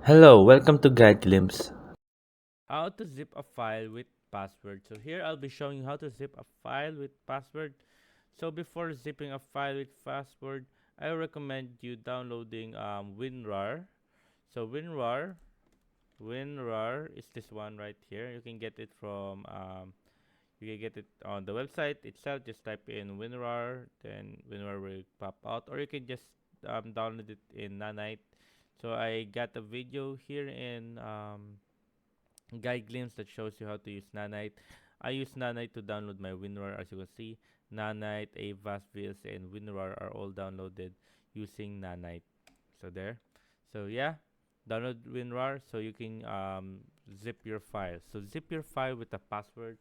Hello, welcome to Guide Glimpse. How to zip a file with password. So here I'll be showing you how to zip a file with password. So before zipping a file with password, I recommend you downloading WinRAR. So WinRAR is this one right here. You can get it from you can get it on the website itself. Just type in WinRAR, then WinRAR will pop out, or you can just download it in Nanite. So I got a video here in guide glimpse that shows you how to use Nanite. I use Nanite to download my WinRAR. As you can see, Nanite, Avast, VLC, and WinRAR are all downloaded using Nanite. So there. So yeah, download WinRAR so you can zip your file. So zip your file with a password.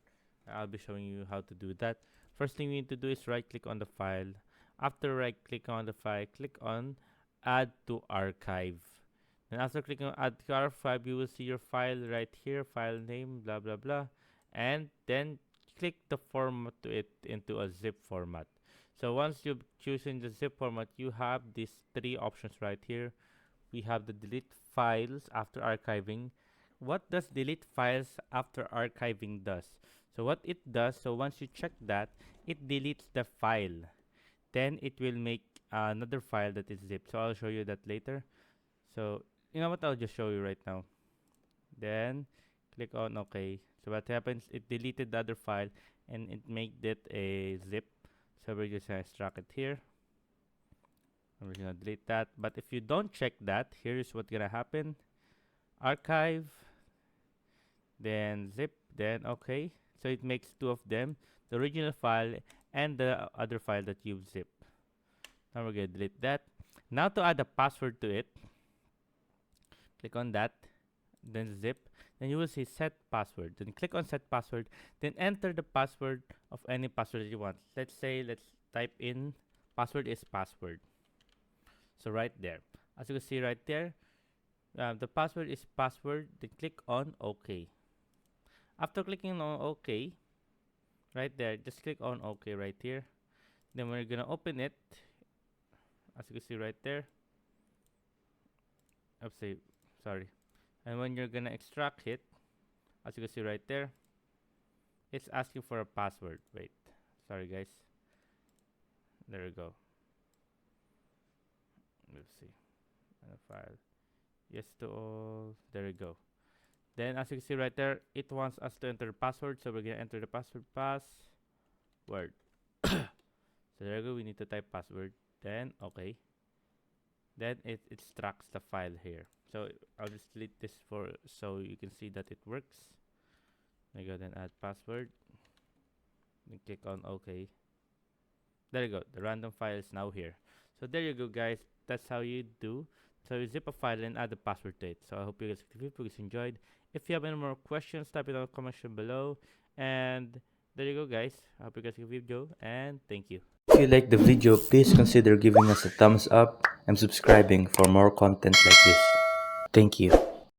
I'll be showing you how to do that. First thing you need to do is right click on the file. After right click on the file, click on Add to Archive. And after clicking on add to archive, you will see your file right here, file name, blah blah blah, and then click the format to it into a zip format. So once you've chosen the zip format, you have these three options right here. We have the delete files after archiving. What does delete files after archiving does? So what it does, so once you check that, it deletes the file. Then it will make another file that is zipped. So I'll show you that later. So you know what, I'll just show you right now. Then click on OK. So what happens, it deleted the other file and it made it a zip. So we're just gonna extract it here. And we're gonna delete that. But if you don't check that, here's what's gonna happen. Archive, then zip, then OK. So it makes two of them, the original file and the other file that you've zipped. Now we're gonna delete that. Now to add a password to it, click on that, then zip, then you will see set password. Then click on set password, then enter the password of any password that you want. Let's say, let's type in password is password. So right there, as you can see right there, the password is password. Then click on OK. After clicking on OK, right there, just click on OK right here. Then we're gonna open it. As you can see right there, sorry. And when you're gonna extract it, as you can see right there, it's asking for a password. Wait, sorry guys. There we go. Let's see. And a file. Yes to all. There we go. Then as you can see right there, it wants us to enter the password. So we're gonna enter the password. Password. So there we go. We need to type password. Then okay. Then it extracts the file here. So I'll just delete this for so you can see that it works. I go then add password. Then click on OK. There you go. The random file is now here. So there you go, guys. That's how you do. So you zip a file and add the password to it. So I hope you guys enjoyed. If you have any more questions, type it in the comment section below. And there you go, guys. I hope you guys like the video and thank you. If you like the video, please consider giving us a thumbs up and subscribing for more content like this. Thank you.